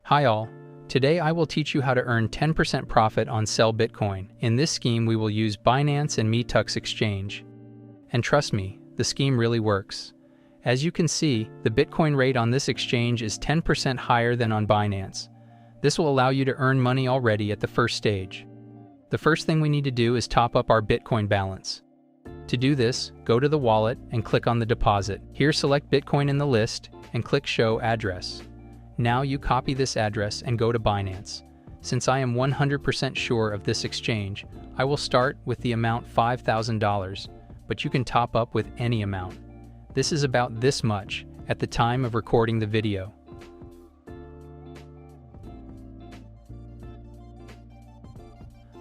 Hi all, today I will teach you how to earn 10% profit on sell Bitcoin. In this scheme we will use Binance and MeTux exchange. And trust me, the scheme really works. As you can see, the Bitcoin rate on this exchange is 10% higher than on Binance. This will allow you to earn money already at the first stage. The first thing we need to do is top up our Bitcoin balance. To do this, go to the wallet and click on the deposit. Here select Bitcoin in the list and click Show Address. Now you copy this address and go to Binance. Since I am 100% sure of this exchange, I will start with the amount $5,000, but you can top up with any amount. This is about this much at the time of recording the video.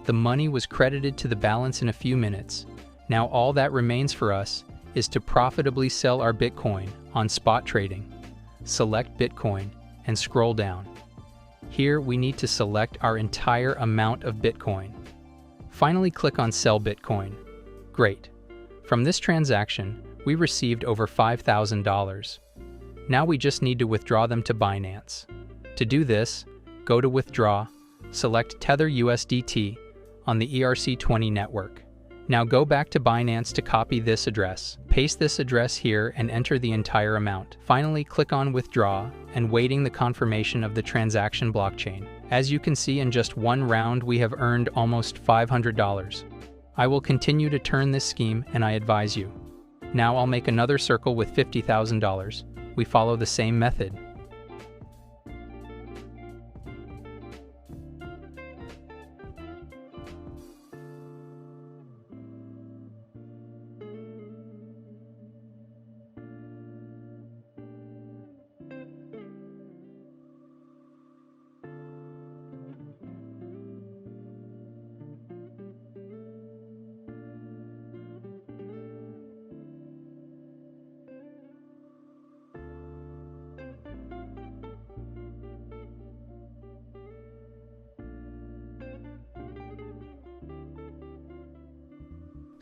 The money was credited to the balance in a few minutes. Now all that remains for us is to profitably sell our Bitcoin on spot trading. Select Bitcoin and scroll down. Here we need to select our entire amount of Bitcoin. Finally click on Sell Bitcoin. Great. From this transaction, we received over $5,000. Now we just need to withdraw them to Binance. To do this, go to Withdraw, select Tether USDT on the ERC20 network. Now go back to Binance to copy this address. Paste this address here and enter the entire amount. Finally, click on Withdraw and waiting the confirmation of the transaction blockchain. As you can see, in just one round, we have earned almost $500. I will continue to turn this scheme and I advise you. Now I'll make another circle with $50,000. We follow the same method.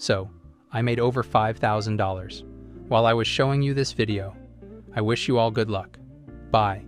So, I made over $5,000 while I was showing you this video. I wish you all good luck. Bye.